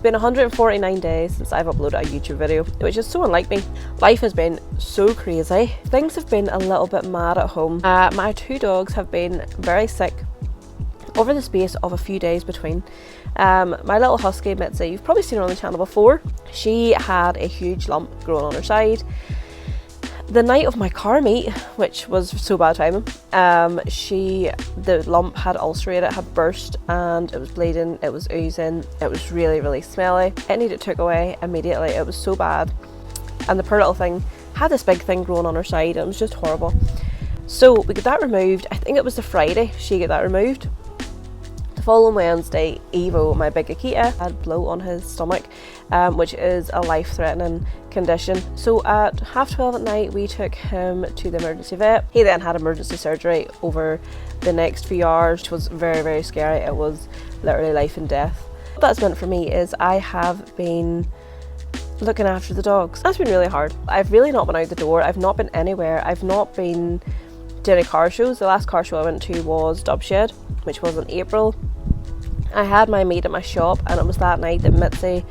It's been 149 days since I've uploaded a YouTube video, which is so unlike me. Life has been so crazy. Things have been a little bit mad at home. My 2 dogs have been very sick over the space of a few days between. My little husky Mitzi, you've probably seen her on the channel before. She had a huge lump growing on her side. The night of my car meet, which was so bad timing, the lump had ulcerated, had burst, and it was bleeding, it was oozing, it was really, really smelly. It needed took away immediately. It was so bad. And the poor little thing had this big thing growing on her side, and it was just horrible. So we got that removed. I think it was the Friday she got that removed. The following Wednesday, Evo, my big Akita, had bloat on his stomach, which is a life-threatening condition. So at 12:30 at night, we took him to the emergency vet. He then had emergency surgery over the next few hours, which was very, very scary. It was literally life and death. What that's meant for me is I have been looking after the dogs. That's been really hard. I've really not been out the door. I've not been anywhere. I've not been doing any car shows. The last car show I went to was Dubshed, which was in April. I had my meet at my shop, and it was that night that Mitzi,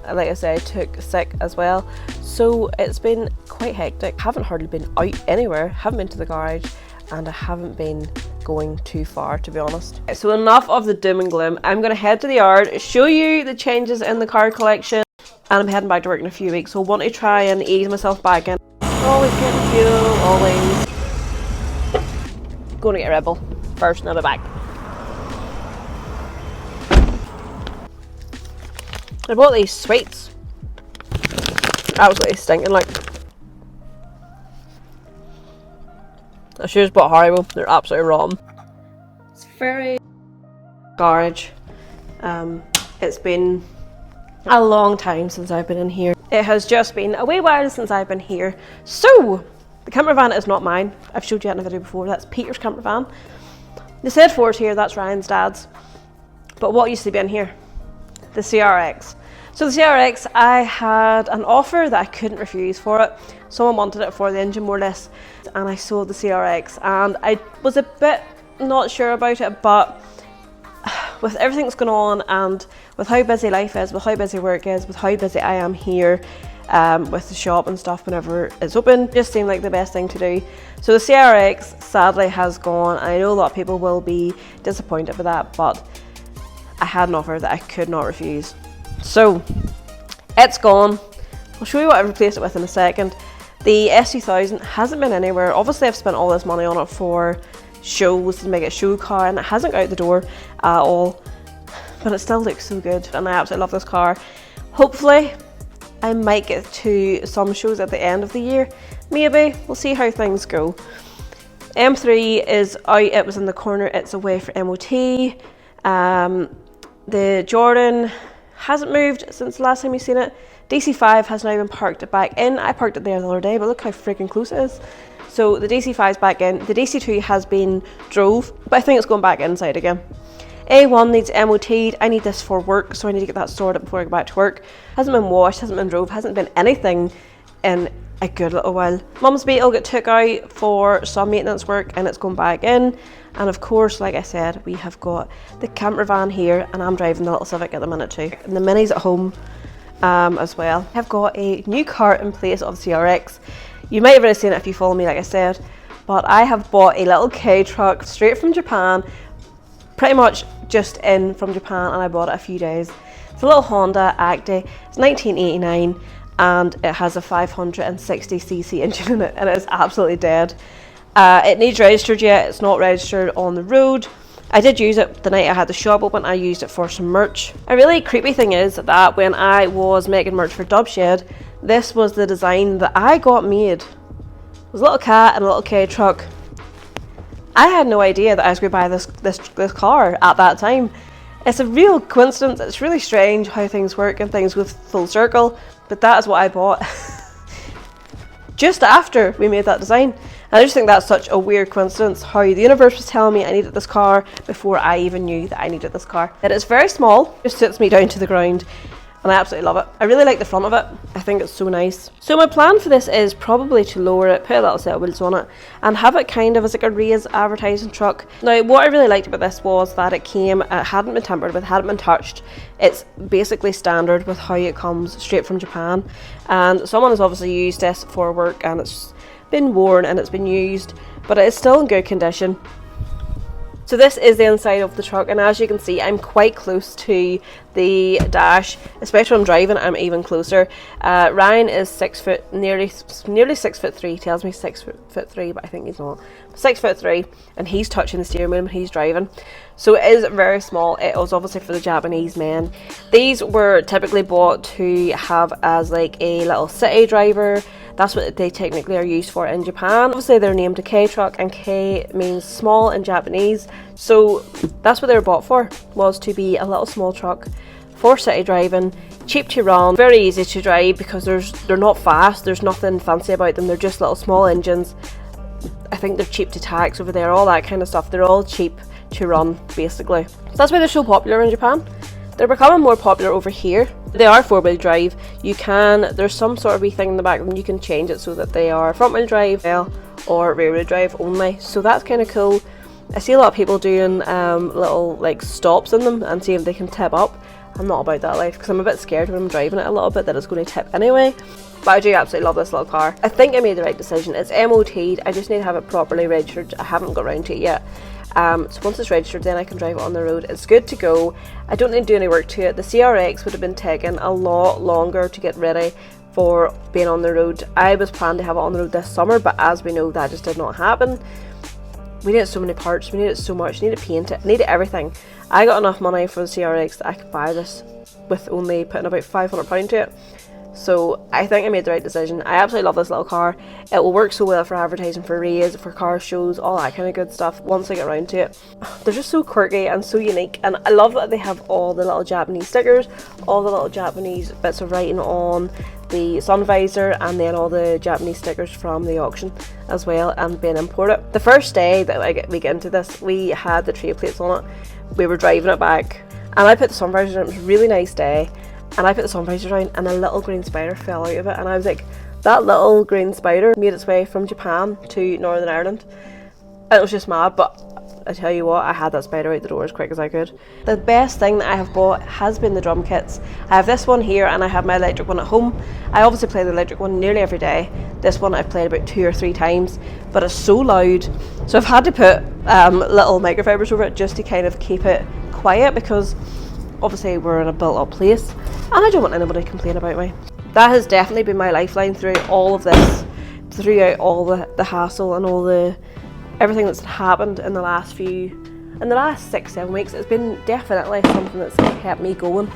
like I said, took sick as well. So it's been quite hectic. Haven't hardly been out anywhere, haven't been to the garage, and I haven't been going too far, to be honest. So enough of the doom and gloom. I'm going to head to the yard, show you the changes in the car collection, and I'm heading back to work in a few weeks. So I want to try and ease myself back in. Always getting fuel, always. Going to get Red Bull first, and I'll be back. I bought these sweets. Absolutely stinking, like. I should have bought Haribo. They're absolutely rotten. It's very garage. It's been a long time since I've been in here. It has just been a wee while since I've been here. So the camper van is not mine. I've showed you that in a video before. That's Peter's camper van. The Z4's here. That's Ryan's dad's. But what used to be in here? The CRX. So the CRX, I had an offer that I couldn't refuse for it. Someone wanted it for the engine more or less, and I sold the CRX, and I was a bit not sure about it, but with everything that's going on, and with how busy life is, with how busy work is, with how busy I am here, with the shop and stuff whenever it's open, it just seemed like the best thing to do. So the CRX sadly has gone. I know a lot of people will be disappointed with that, but I had an offer that I could not refuse. So it's gone. I'll show you what I've replaced it with in a second. The S2000 hasn't been anywhere. Obviously I've spent all this money on it for shows to make it a show car, and it hasn't got out the door at all, but it still looks so good, and I absolutely love this car. Hopefully I might get to some shows at the end of the year. Maybe. We'll see how things go. M3 is out. It was in the corner. It's away for MOT. The Jordan hasn't moved since the last time you've seen it. DC5 has now been parked back in. I parked it there the other day, but look how freaking close it is. So the DC5 is back in. The DC2 has been drove, but I think it's going back inside again. A1 needs MOT'd. I need this for work, so I need to get that sorted before I go back to work. Hasn't been washed, hasn't been drove, hasn't been anything in a good little while. Mum's Beetle got took out for some maintenance work, and it's going back in. And of course, like I said, we have got the camper van here, and I'm driving the little Civic at the minute too. And the Mini's at home as well. I've got a new cart in place of the CRX. You might have already seen it if you follow me, like I said, but I have bought a little K truck straight from Japan, pretty much just in from Japan, and I bought it a few days. It's a little Honda Acty. It's 1989, and it has a 560cc engine in it, and it is absolutely dead. It needs registered yet. It's not registered on the road. I did use it the night I had the shop open. I used it for some merch. A really creepy thing is that when I was making merch for Dubshed, this was the design that I got made. It was a little cat and a little K truck. I had no idea that I was going to buy this car at that time. It's a real coincidence. It's really strange how things work and things go full circle, but that is what I bought just after we made that design. And I just think that's such a weird coincidence, how the universe was telling me I needed this car before I even knew that I needed this car. It is very small, just sits me down to the ground. and I absolutely love it. I really like the front of it. I think it's so nice. So my plan for this is probably to lower it, put a little set of wheels on it, and have it kind of as like a raised advertising truck. Now what I really liked about this was that it hadn't been tampered with, hadn't been touched. It's basically standard with how it comes straight from Japan, and someone has obviously used this for work and it's been worn and it's been used, but it is still in good condition. So this is the inside of the truck, and as you can see, I'm quite close to the dash, especially when I'm driving. I'm even closer. Ryan is 6 foot, nearly 6'3". Tells me 6'3", but I think he's not. 6'3", and he's touching the steering wheel when he's driving. So it is very small. It was obviously for the Japanese men. These were typically bought to have as like a little city driver. That's what they technically are used for in Japan. Obviously they're named a K truck, and K means small in Japanese. So that's what they were bought for, was to be a little small truck for city driving, cheap to run, very easy to drive because they're not fast, there's nothing fancy about them, they're just little small engines. I think they're cheap to tax over there, all that kind of stuff. They're all cheap to run basically. So that's why they're so popular in Japan. They're becoming more popular over here. They are 4-wheel drive. There's some sort of wee thing in the back of them, you can change it so that they are front-wheel drive or rear-wheel drive only. So that's kind of cool. I see a lot of people doing little like stops in them and see if they can tip up. I'm not about that life because I'm a bit scared when I'm driving it a little bit that it's going to tip anyway. But I do absolutely love this little car. I think I made the right decision. It's MOT'd. I just need to have it properly registered. I haven't got around to it yet. So once it's registered, then I can drive it on the road. It's good to go. I don't need to do any work to it. The CRX would have been taking a lot longer to get ready for being on the road. I was planning to have it on the road this summer, but as we know, that just did not happen. We needed so many parts, we needed so much, needed to paint it, needed everything. I got enough money for the CRX that I could buy this with only putting about £500 to it. So I think I made the right decision. I absolutely love this little car. It will work so well for advertising, for raves, for car shows, all that kind of good stuff once I get around to it. They're just so quirky and so unique, and I love that they have all the little Japanese stickers, all the little Japanese bits of writing on the sun visor, and then all the Japanese stickers from the auction as well and being imported. The first day that we get into this, we had the tray plates on it. We were driving it back and I put the sun visor on. It was a really nice day. And I put the sun visor down and a little green spider fell out of it, and I was like, that little green spider made its way from Japan to Northern Ireland. And it was just mad, but I tell you what, I had that spider out the door as quick as I could. The best thing that I have bought has been the drum kits. I have this one here and I have my electric one at home. I obviously play the electric one nearly every day. This one I've played about 2 or 3 times, but it's so loud. So I've had to put little microfibers over it just to kind of keep it quiet, because obviously we're in a built up place and I don't want anybody to complain about me. That has definitely been my lifeline throughout all of this, throughout all the hassle and all everything that's happened in the last 6-7 weeks. It's been definitely something that's kept me going.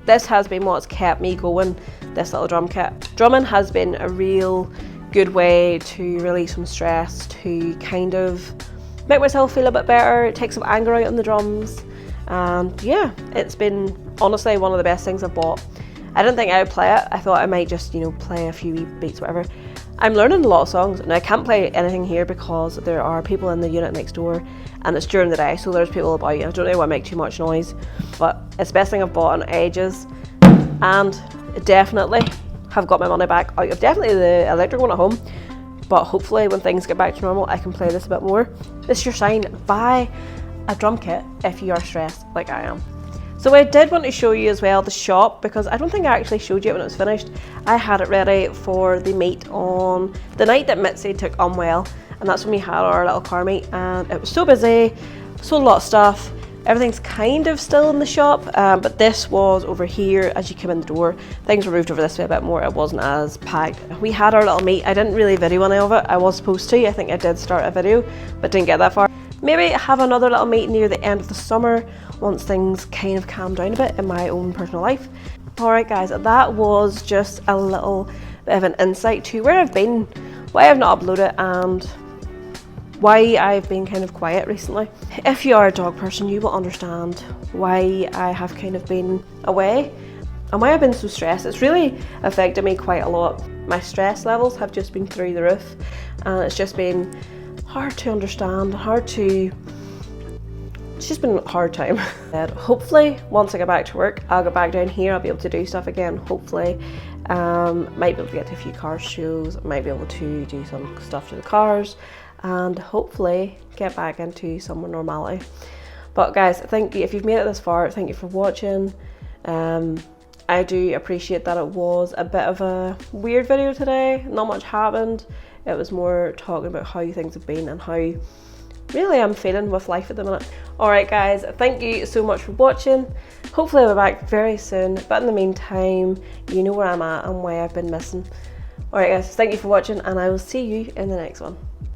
This has been what's kept me going, this little drum kit. Drumming has been a real good way to release some stress, to kind of make myself feel a bit better, take some anger out on the drums. And yeah, it's been honestly one of the best things I've bought. I didn't think I would play it. I thought I might just, play a few beats, whatever. I'm learning a lot of songs, and I can't play anything here because there are people in the unit next door, and it's during the day, so there's people about. I don't really want to make too much noise, but it's the best thing I've bought in ages, and definitely have got my money back out of definitely the electric one at home. But hopefully when things get back to normal, I can play this a bit more. This is your sign. Buy a drum kit if you are stressed like I am. So I did want to show you as well the shop, because I don't think I actually showed you it when it was finished. I had it ready for the meet on the night that Mitzi took unwell, and that's when we had our little car meet, and it was so busy, sold a lot of stuff. Everything's kind of still in the shop, but this was over here as you came in the door. Things were moved over this way a bit more, it wasn't as packed. We had our little meet. I didn't really video any of it. I was supposed to. I think I did start a video, but didn't get that far. Maybe have another little meet near the end of the summer once things kind of calm down a bit in my own personal life. Alright guys, that was just a little bit of an insight to where I've been, why I've not uploaded, and why I've been kind of quiet recently. If you are a dog person, you will understand why I have kind of been away and why I've been so stressed. It's really affected me quite a lot. My stress levels have just been through the roof, and it's just been hard to understand, hard to it's just been a hard time. And hopefully once I get back to work, I'll get back down here, I'll be able to do stuff again, hopefully. Might be able to get to a few car shows, might be able to do some stuff to the cars, and hopefully get back into some more normality. But guys, thank you if you've made it this far. Thank you for watching. I do appreciate that it was a bit of a weird video today. Not much happened. It was more talking about how things have been and how really I'm feeling with life at the minute. Alright guys, thank you so much for watching. Hopefully I'll be back very soon, but in the meantime, you know where I'm at and why I've been missing. Alright guys, thank you for watching, and I will see you in the next one.